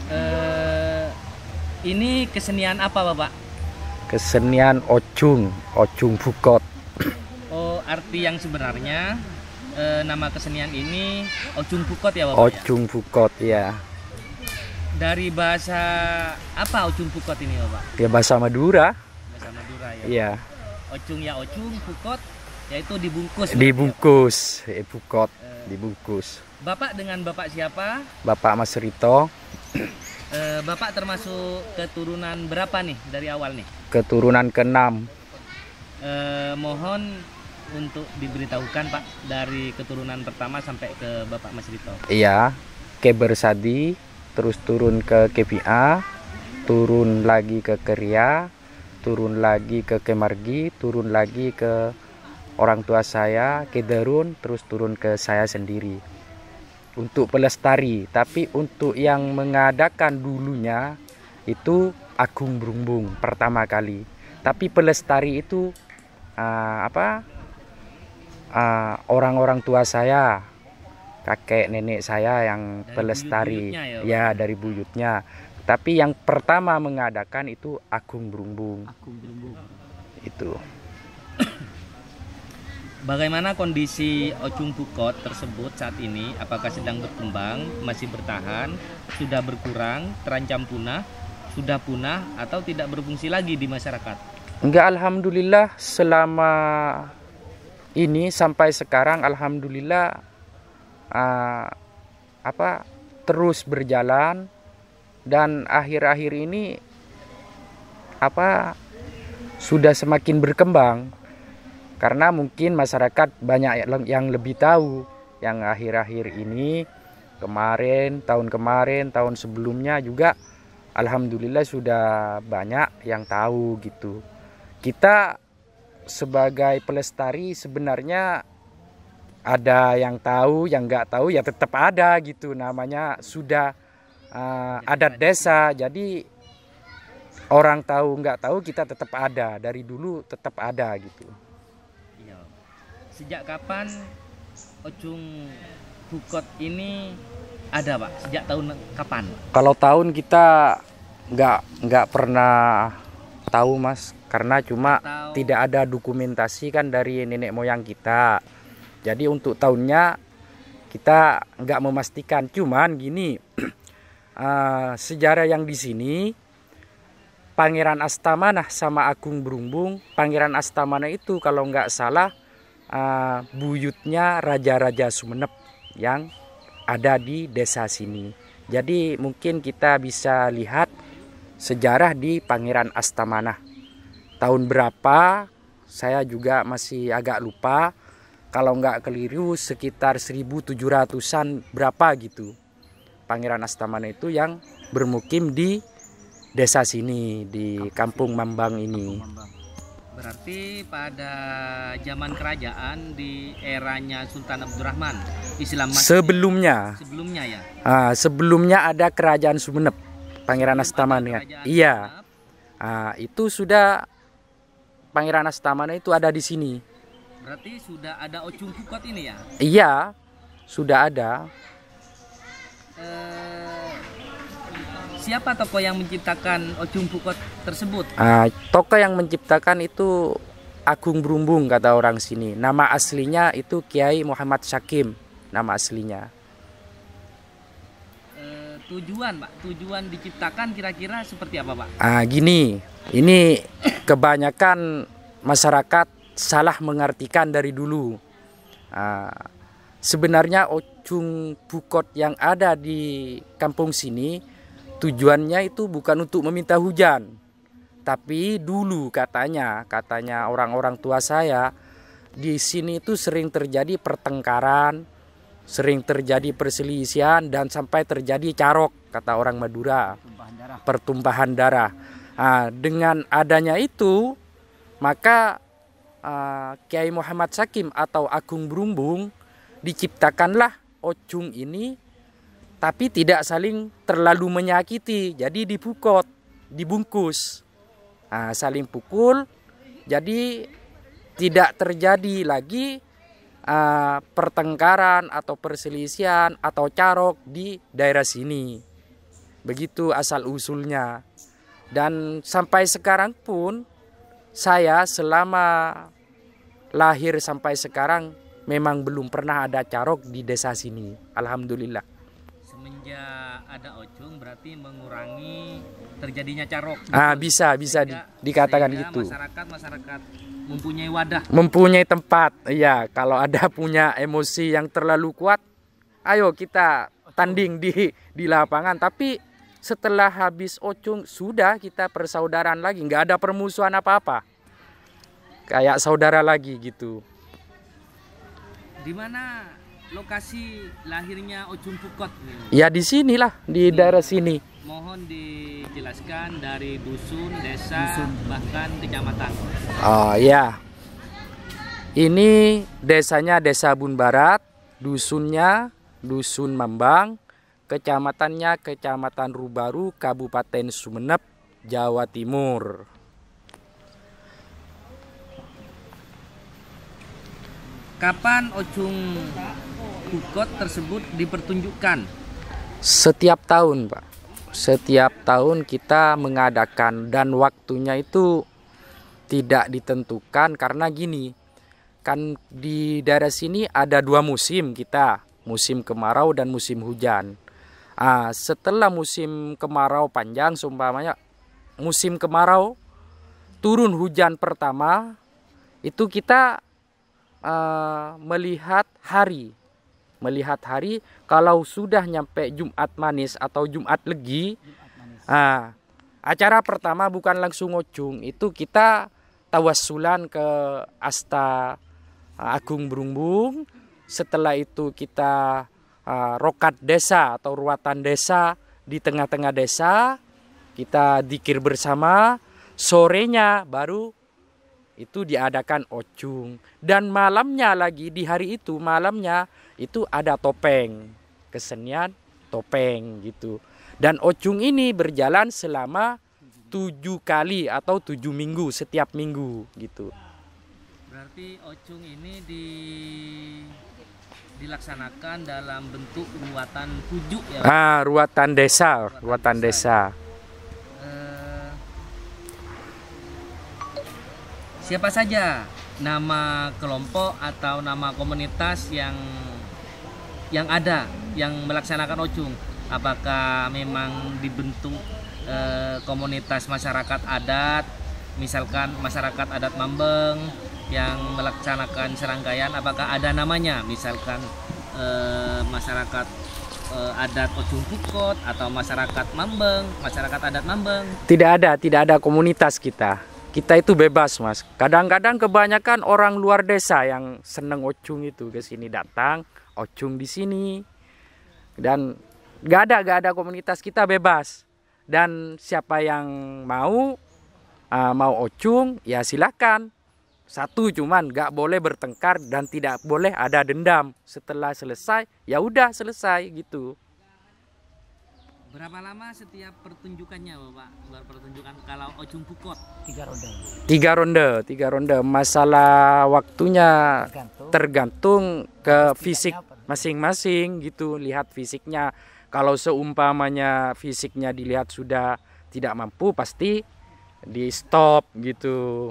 Eh, ini kesenian apa Bapak? Kesenian Ocung Bukot. Oh, arti yang sebenarnya nama kesenian ini Ocung Pukot ya Bapak ya? Ocung Bukot ya. Dari bahasa apa Ocung Pukot ini Bapak? Ya bahasa Madura. Bahasa Madura ya. Iya. Ocung ya Ocung, Pukot yaitu dibungkus. Dibungkus, Bukot, Eh, dibungkus. Bapak dengan Bapak siapa? Bapak Mas Rito, Bapak termasuk keturunan berapa nih dari awal nih? keturunan ke-6. Mohon untuk diberitahukan Pak dari keturunan pertama sampai ke Bapak Mas Rito. Iya, ke Bersadi, terus turun ke KPA, turun lagi ke Keria, turun lagi ke Kemargi, turun lagi ke orang tua saya, ke Derun, terus turun ke saya sendiri. Untuk pelestari, tapi untuk yang mengadakan dulunya itu Agung Brumbung pertama kali. Tapi pelestari itu orang-orang tua saya, kakek nenek saya yang Dari pelestari, buyut-buyutnya ya, Pak? ya dari buyutnya. Tapi yang pertama mengadakan itu Agung Brumbung Agung Brumbung. itu. Bagaimana kondisi Ocung Pukot tersebut saat ini? Apakah sedang berkembang, masih bertahan, sudah berkurang, terancam punah, sudah punah, atau tidak berfungsi lagi di masyarakat? Enggak, alhamdulillah selama ini sampai sekarang alhamdulillah terus berjalan, dan akhir-akhir ini sudah semakin berkembang karena mungkin masyarakat banyak yang lebih tahu. Yang akhir-akhir ini, tahun sebelumnya juga alhamdulillah sudah banyak yang tahu gitu. Kita sebagai pelestari sebenarnya ada yang tahu, yang nggak tahu ya tetap ada gitu. Namanya sudah adat desa, jadi orang tahu nggak tahu kita tetap ada, dari dulu tetap ada gitu. Iya. Sejak kapan Ocung Pukot ini ada Pak? Sejak tahun kapan? Kalau tahun kita nggak pernah tahu Mas, karena cuma Atau tidak ada dokumentasi kan dari nenek moyang kita. Jadi untuk tahunnya kita nggak memastikan. Cuman gini, sejarah yang di sini Pangeran Astamanah sama Agung Brumbung. Pangeran Astamanah itu kalau nggak salah buyutnya Raja-Raja Sumenep yang ada di desa sini. Jadi mungkin kita bisa lihat sejarah di Pangeran Astamanah. Tahun berapa saya juga masih agak lupa. Kalau nggak keliru sekitar 1700-an berapa gitu. Pangeran Astamanah itu yang bermukim di desa sini, di Kampung Mambang ini. berarti pada zaman kerajaan di eranya Sultan Abdurrahman, Islam masih Sebelumnya, sebelumnya ya. sebelumnya ada Kerajaan Sumenep, Pangeran Astamanah. Iya, itu sudah Pangeran Astamanah itu ada di sini. Berarti sudah ada Ocung Pukot ini ya. Iya, sudah ada. Siapa tokoh yang menciptakan Ocung Pukot tersebut? Tokoh yang menciptakan itu Agung Brumbung kata orang sini. Nama aslinya itu Kiai Muhammad Syakim, nama aslinya. Tujuan Pak, tujuan diciptakan kira-kira seperti apa Pak? Gini, ini kebanyakan masyarakat salah mengartikan dari dulu. Sebenarnya Ocung Pukot yang ada di kampung sini tujuannya itu bukan untuk meminta hujan, tapi dulu katanya orang-orang tua saya di sini itu sering terjadi pertengkaran, sering terjadi perselisihan, dan sampai terjadi carok kata orang Madura, pertumpahan darah. Dengan adanya itu maka Kiai Muhammad Syakim atau Agung Brumbung diciptakanlah Ocung ini, tapi tidak saling terlalu menyakiti, jadi dipukot, dibungkus, saling pukul, jadi tidak terjadi lagi pertengkaran atau perselisihan atau carok di daerah sini. Begitu asal usulnya. Dan sampai sekarang pun saya selama lahir sampai sekarang memang belum pernah ada carok di desa sini. Alhamdulillah. Semenjak ada Ocung berarti mengurangi terjadinya carok. Bisa dikatakan sehingga gitu. Masyarakat mempunyai wadah. Mempunyai tempat. Iya, kalau ada punya emosi yang terlalu kuat, ayo kita tanding di lapangan. Tapi setelah habis Ocung sudah kita persaudaraan lagi, nggak ada permusuhan apa-apa. Kayak saudara lagi gitu. Di mana lokasi lahirnya Ocung Pukot? Ya di sinilah, di daerah sini. Mohon dijelaskan dari dusun, desa, bahkan kecamatan. Oh ya. Ini desanya Desa Bun Barat, dusunnya Dusun Mambang, kecamatannya Kecamatan Rubaru, Kabupaten Sumeneb, Jawa Timur. Kapan Ocung Pukot tersebut dipertunjukkan? Setiap tahun, Pak. Setiap tahun kita mengadakan dan waktunya itu tidak ditentukan karena gini. Kan di daerah sini ada 2 musim kita, musim kemarau dan musim hujan. Setelah musim kemarau panjang, seumpamanya musim kemarau turun hujan pertama, itu kita melihat hari kalau sudah nyampe Jumat Manis atau Jumat Legi. Acara pertama bukan langsung Ocung, itu kita tawassulan ke Asta Agung Brumbung. Setelah itu kita rokat desa atau ruatan desa di tengah-tengah desa, kita dzikir bersama. Sorenya baru itu diadakan Ocung, dan malamnya lagi di hari itu malamnya itu ada topeng, kesenian topeng gitu. Dan Ocung ini berjalan selama 7 kali atau 7 minggu setiap minggu gitu. Berarti Ocung ini dilaksanakan dalam bentuk ruatan pujuk ya? Ruatan desa. Siapa saja nama kelompok atau nama komunitas yang ada yang melaksanakan Ocung? Apakah memang dibentuk komunitas masyarakat adat, misalkan masyarakat adat Mambeng yang melaksanakan serangkaian? Apakah ada namanya, misalkan masyarakat adat Ocung Pukot atau masyarakat Mambeng, masyarakat adat Mambeng? Tidak ada komunitas kita. Kita itu bebas, Mas. Kadang-kadang kebanyakan orang luar desa yang seneng Ocung itu ke sini datang Ocung di sini. Dan gak ada komunitas, kita bebas. Dan siapa yang mau Ocung ya silakan. Satu cuman gak boleh bertengkar dan tidak boleh ada dendam. Setelah selesai ya udah selesai gitu. Berapa lama setiap pertunjukannya, Bapak? Pertunjukan kalau Ocung Pukot? 3 ronde. 3 ronde. Masalah waktunya tergantung ke fisik masing-masing gitu. Lihat fisiknya. Kalau seumpamanya fisiknya dilihat sudah tidak mampu, pasti di stop gitu.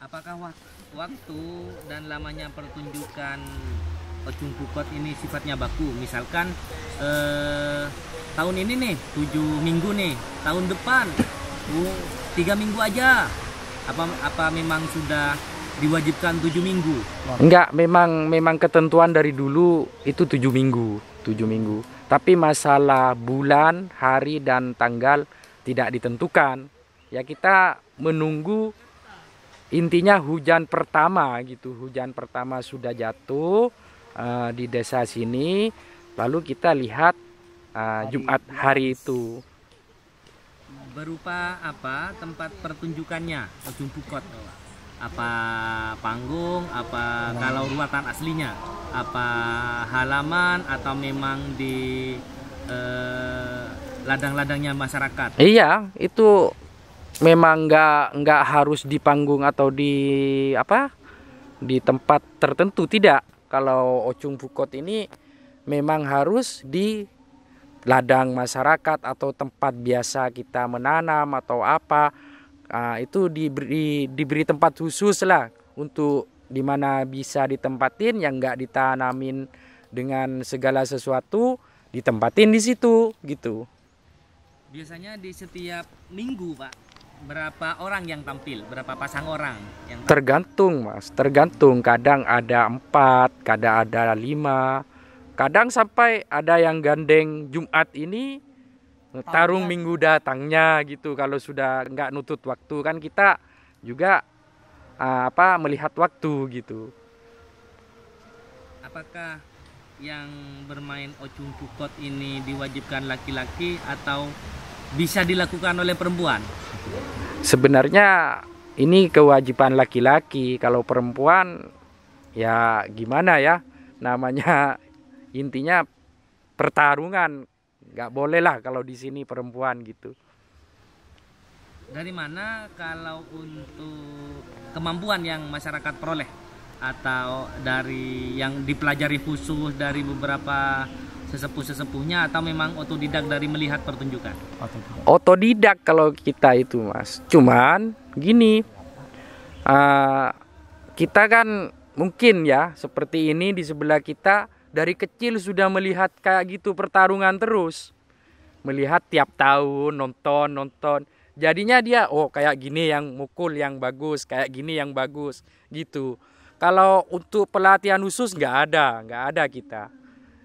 Apakah waktu dan lamanya pertunjukan Ocung Pukot ini sifatnya baku? Misalkan tahun ini nih 7 minggu nih, tahun depan 3 minggu aja. Apa memang sudah diwajibkan 7 minggu? Enggak, memang ketentuan dari dulu itu 7 minggu. Tapi masalah bulan, hari dan tanggal tidak ditentukan. Ya kita menunggu, intinya hujan pertama gitu. Hujan pertama sudah jatuh di desa sini, lalu kita lihat Jumat hari itu. Berupa apa tempat pertunjukannya Ocung Pukot? Apa panggung, apa kalau ruatan aslinya? Apa halaman atau memang di ladang-ladangnya masyarakat? Iya, itu memang nggak harus di panggung atau di tempat tertentu, tidak. Kalau Ocung Pukot ini memang harus di ladang masyarakat atau tempat biasa kita menanam atau apa, itu diberi tempat khusus lah untuk dimana bisa ditempatin, yang nggak ditanamin dengan segala sesuatu ditempatin di situ gitu. Biasanya di setiap minggu Pak, berapa orang yang tampil? Berapa pasang orang yang tampil? Tergantung Mas, tergantung. Kadang ada 4, kadang ada 5, kadang sampai ada yang gandeng Jumat ini tarung minggu datangnya gitu. Kalau sudah nggak nutut waktu, kan kita juga melihat waktu gitu. Apakah yang bermain Ocung Bukot ini diwajibkan laki-laki atau bisa dilakukan oleh perempuan? Sebenarnya ini kewajiban laki-laki. Kalau perempuan ya gimana ya, namanya intinya pertarungan, nggak boleh lah kalau di sini perempuan gitu. Dari mana kalau untuk kemampuan yang masyarakat peroleh, atau dari yang dipelajari khusus dari beberapa sesepuh-sesepuhnya, atau memang otodidak dari melihat pertunjukan? Otodidak kalau kita itu Mas. Cuman gini, kita kan mungkin ya seperti ini di sebelah kita dari kecil sudah melihat kayak gitu pertarungan terus. Melihat tiap tahun nonton. Jadinya dia kayak gini yang mukul yang bagus, kayak gini yang bagus gitu. Kalau untuk pelatihan khusus nggak ada kita.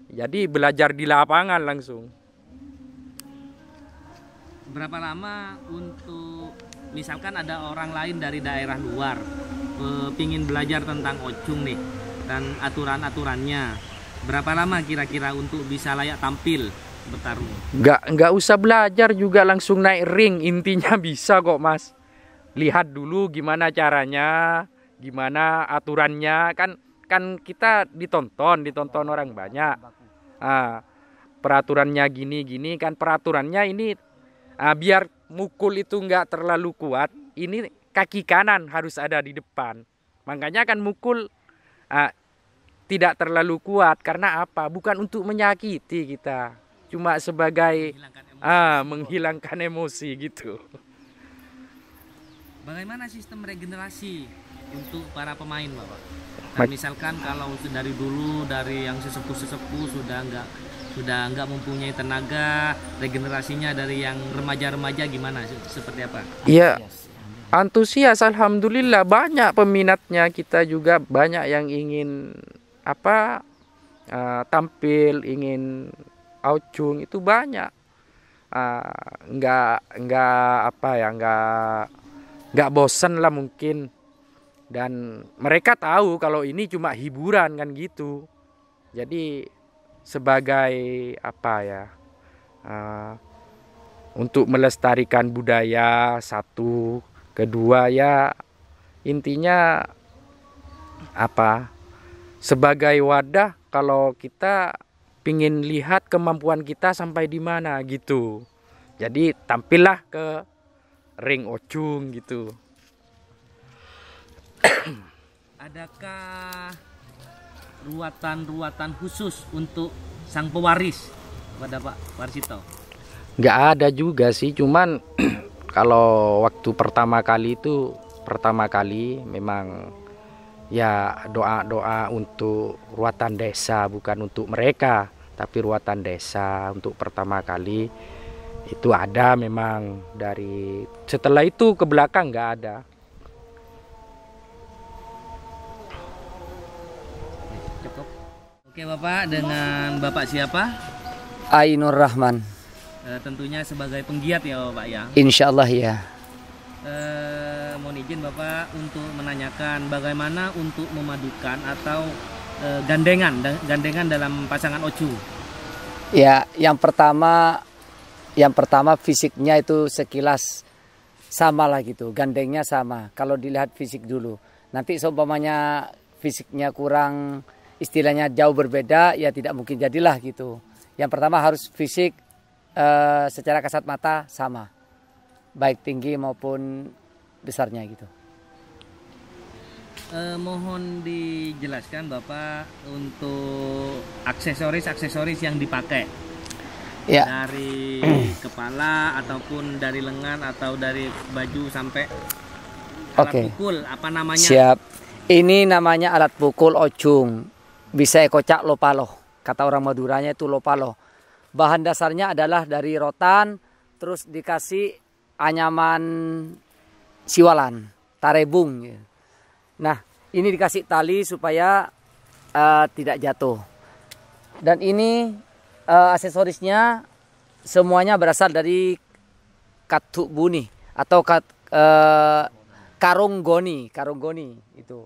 Jadi belajar di lapangan langsung. Berapa lama untuk misalkan ada orang lain dari daerah luar pingin belajar tentang Ocung nih dan aturan-aturannya, berapa lama kira-kira untuk bisa layak tampil bertarung? Nggak usah belajar juga, langsung naik ring, intinya bisa kok Mas. Lihat dulu gimana caranya, gimana aturannya, kan kita ditonton orang banyak. Peraturannya gini kan, peraturannya ini biar mukul itu nggak terlalu kuat, ini kaki kanan harus ada di depan. Makanya kan mukul tidak terlalu kuat, karena apa? Bukan untuk menyakiti kita, cuma sebagai menghilangkan emosi gitu. Bagaimana sistem regenerasi untuk para pemain Bapak? Nah, misalkan kalau dari dulu, dari yang sesepuh-sesepuh sudah nggak mempunyai tenaga, regenerasinya dari yang remaja-remaja gimana? Seperti apa? Iya, antusias, alhamdulillah banyak peminatnya. Kita juga banyak yang ingin tampil, ingin Ocung itu banyak. Nggak bosan lah mungkin. Dan mereka tahu kalau ini cuma hiburan kan gitu. Jadi sebagai untuk melestarikan budaya, satu, kedua ya intinya sebagai wadah kalau kita pingin lihat kemampuan kita sampai di mana gitu. Jadi tampillah ke ring Ocung gitu. Adakah ruatan khusus untuk sang pewaris kepada Pak Warsito? Nggak ada juga sih, cuman kalau waktu pertama kali memang ya doa untuk ruatan desa, bukan untuk mereka, tapi ruatan desa untuk pertama kali itu ada memang. Dari setelah itu ke belakang nggak ada. Oke Bapak, dengan Bapak siapa? Ainur Rahman. Tentunya sebagai penggiat ya Bapak ya. Insya Allah ya. Mohon izin Bapak untuk menanyakan bagaimana untuk memadukan atau gandengan dalam pasangan Ocung. Ya, yang pertama fisiknya itu sekilas sama lah gitu, gandengnya sama. Kalau dilihat fisik dulu, nanti seumpamanya fisiknya kurang, istilahnya jauh berbeda, ya tidak mungkin jadilah gitu. Yang pertama harus fisik secara kasat mata sama, baik tinggi maupun besarnya gitu. Mohon dijelaskan Bapak untuk aksesoris yang dipakai. Ya. Dari kepala ataupun dari lengan atau dari baju sampai alat Oke. pukul, apa namanya? Siap. Ini namanya alat pukul ojung. Bisa kocak lopaloh. Kata orang Maduranya itu lopaloh. Bahan dasarnya adalah dari rotan, terus dikasih anyaman siwalan, tarebung. Nah, ini dikasih tali supaya tidak jatuh. Dan ini aksesorisnya semuanya berasal dari katuk buni atau karung goni itu.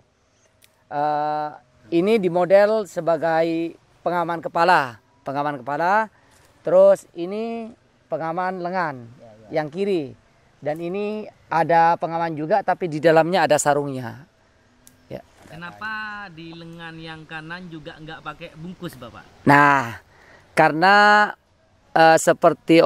Ini dimodel sebagai pengaman kepala. Terus ini pengaman lengan yang kiri. Dan ini ada pengaman juga tapi di dalamnya ada sarungnya. Ya. Kenapa di lengan yang kanan juga nggak pakai bungkus, Bapak? Nah, karena seperti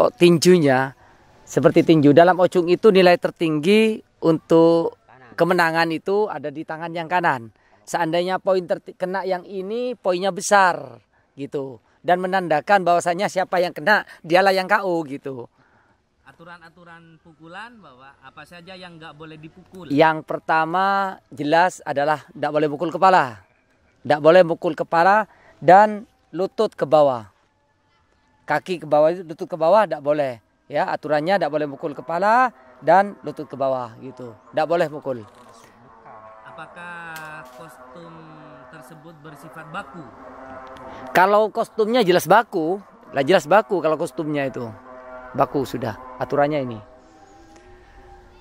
tinju dalam ocung itu nilai tertinggi untuk kemenangan itu ada di tangan yang kanan. Seandainya poin kena yang ini poinnya besar gitu dan menandakan bahwasanya siapa yang kena dialah yang KO gitu. Aturan-aturan pukulan, Bapak, apa saja yang nggak boleh dipukul? Yang pertama jelas adalah tidak boleh pukul kepala. Tidak boleh pukul kepala dan lutut ke bawah. Kaki ke bawah, lutut ke bawah tidak boleh. Ya, aturannya tidak boleh pukul kepala dan lutut ke bawah gitu. Tidak boleh pukul. Apakah kostum tersebut bersifat baku? Kalau kostumnya jelas baku, jelas baku kalau kostumnya itu. Baku sudah aturannya ini.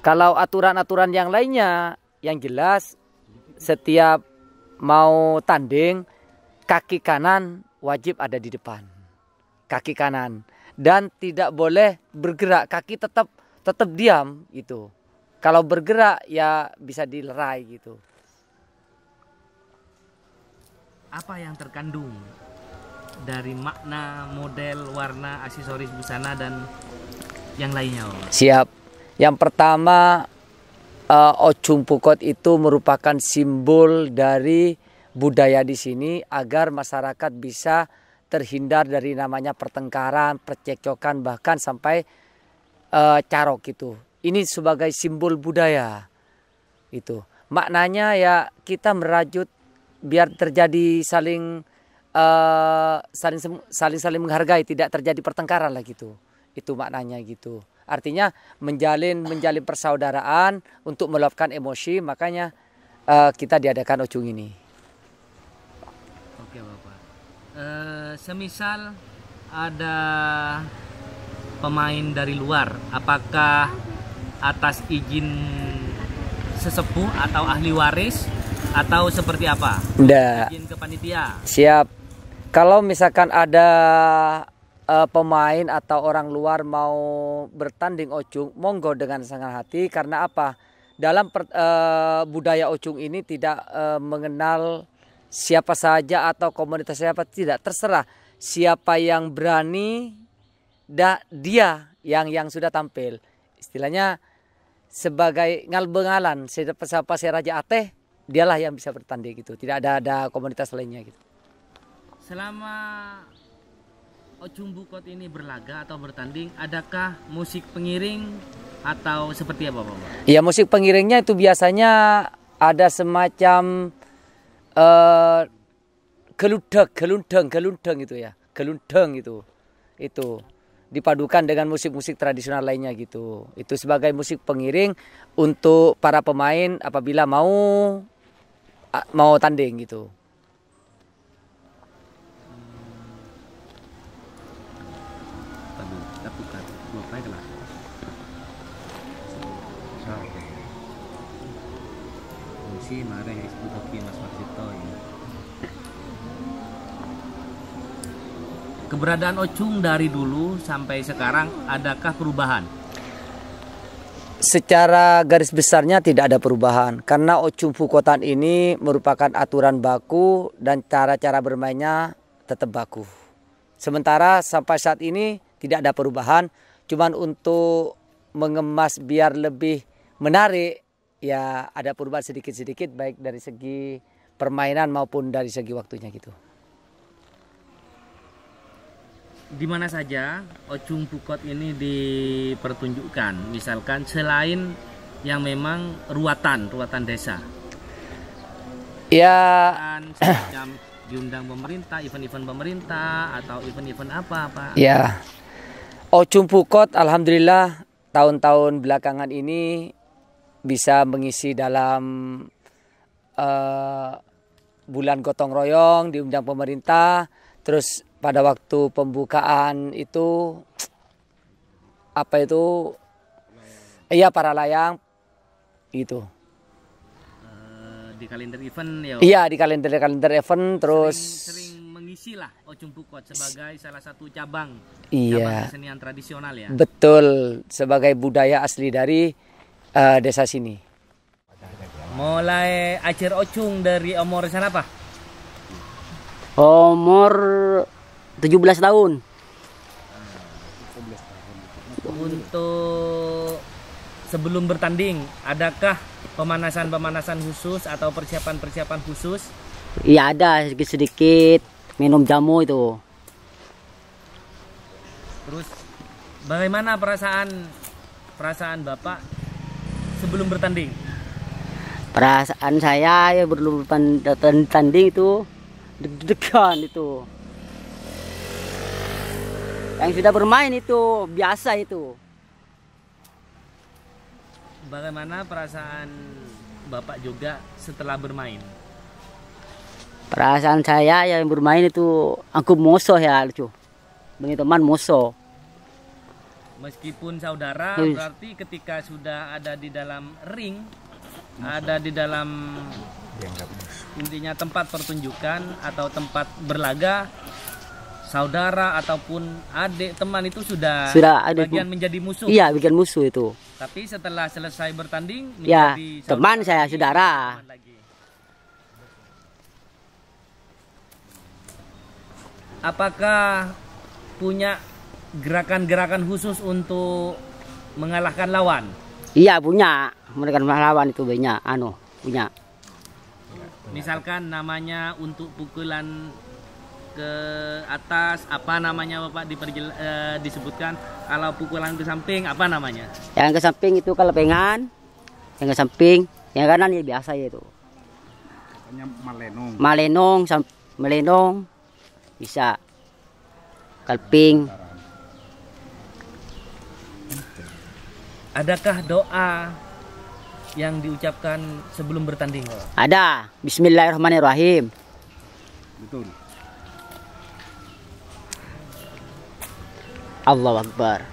Kalau aturan-aturan yang lainnya yang jelas setiap mau tanding kaki kanan wajib ada di depan. Kaki kanan dan tidak boleh bergerak, kaki tetap diam gitu. Kalau bergerak ya bisa dilerai gitu. Apa yang terkandung dari makna, model, warna, aksesoris busana dan yang lainnya, Bapak? Siap. Yang pertama Ocung Pukot itu merupakan simbol dari budaya di sini agar masyarakat bisa terhindar dari namanya pertengkaran, percekcokan bahkan sampai carok gitu. Ini sebagai simbol budaya. Itu. Maknanya ya kita merajut biar terjadi saling menghargai, tidak terjadi pertengkaran lah gitu. Itu maknanya gitu. Artinya menjalin persaudaraan untuk meluapkan emosi, makanya kita diadakan Ocung ini. Oke, Bapak. Semisal ada pemain dari luar, apakah atas izin sesepuh atau ahli waris atau seperti apa? Nggak. Izin ke panitia. Siap. Kalau misalkan ada pemain atau orang luar mau bertanding Ocung, monggo dengan senang hati. Karena apa? Dalam budaya Ocung ini tidak mengenal siapa saja atau komunitas siapa, tidak, terserah siapa yang berani dia yang sudah tampil. Istilahnya sebagai ngalbengalan, siapa saya Raja Ateh, dialah yang bisa bertanding gitu. Tidak ada komunitas lainnya gitu. Selama Ocung Bukot ini berlaga atau bertanding, adakah musik pengiring atau seperti apa, Bapak? Ya, musik pengiringnya itu biasanya ada semacam gelundeng itu ya. Gelundeng itu dipadukan dengan musik-musik tradisional lainnya gitu. Itu sebagai musik pengiring untuk para pemain apabila mau tanding gitu. Keberadaan Ocung dari dulu sampai sekarang, adakah perubahan? Secara garis besarnya tidak ada perubahan karena Ocung Pukotan ini merupakan aturan baku dan cara-cara bermainnya tetap baku. Sementara sampai saat ini tidak ada perubahan, cuman untuk mengemas biar lebih menarik ya ada perubahan sedikit-sedikit baik dari segi permainan maupun dari segi waktunya gitu. di mana saja Ocung Pukot ini dipertunjukkan, misalkan selain yang memang ruatan desa, Ya, kan semacam diundang pemerintah, event-event pemerintah atau event-event apa Pak? ya. Ocung Pukot alhamdulillah tahun-tahun belakangan ini bisa mengisi dalam bulan gotong royong, diundang pemerintah. Terus pada waktu pembukaan itu iya para layang itu. Di kalender event ya. Iya, di kalender event terus sering mengisi lah Ocung Pukot sebagai salah satu cabang iya. kesenian tradisional ya. Betul, sebagai budaya asli dari desa sini. Mulai acer Ocung dari umur sana apa? Umur 17 tahun. Untuk sebelum bertanding, adakah pemanasan khusus atau persiapan khusus? Iya ada sedikit-sedikit minum jamu itu. Terus bagaimana perasaan Bapak sebelum bertanding? Perasaan saya ya belum tanding itu deg-degan itu. Yang sudah bermain itu biasa itu. Bagaimana perasaan Bapak juga setelah bermain? Perasaan saya yang bermain itu aku moso ya lucu. Bagi teman moso. Meskipun saudara, berarti ketika sudah ada di dalam ring, ada di dalam intinya tempat pertunjukan atau tempat berlaga, saudara ataupun adik teman itu sudah ada bagian menjadi musuh. Iya, bikin musuh itu. Tapi setelah selesai bertanding Ya, menjadi teman saya, saudara. teman lagi. Apakah punya gerakan-gerakan khusus untuk mengalahkan lawan? Iya punya, mereka melawan itu banyak, punya. Misalkan namanya untuk pukulan ke atas, apa namanya Bapak disebutkan? Kalau pukulan ke samping, apa namanya? Yang ke samping itu kelepengan, yang ke samping, yang kanan ya biasa ya itu. Malenong, bisa. Kalping. Adakah doa yang diucapkan sebelum bertanding? Ada. Bismillahirrahmanirrahim. Betul. Allahu Akbar.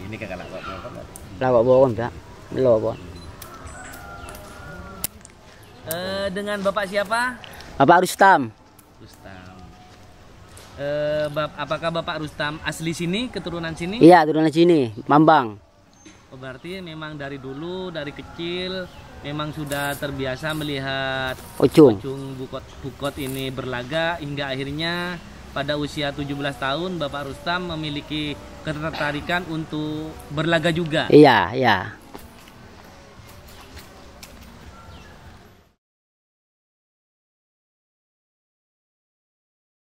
Ini kakak Lawak bohong tak? Lawak. Dengan Bapak siapa? Bapak Rustam. Rustam. Apakah Bapak Rustam asli sini, keturunan sini? Iya, turunan sini, Mambang. Oh, berarti memang dari dulu, dari kecil memang sudah terbiasa melihat Ocung. Pukot ini berlaga hingga akhirnya pada usia 17 tahun Bapak Rustam memiliki ketertarikan untuk berlaga juga. Iya, iya.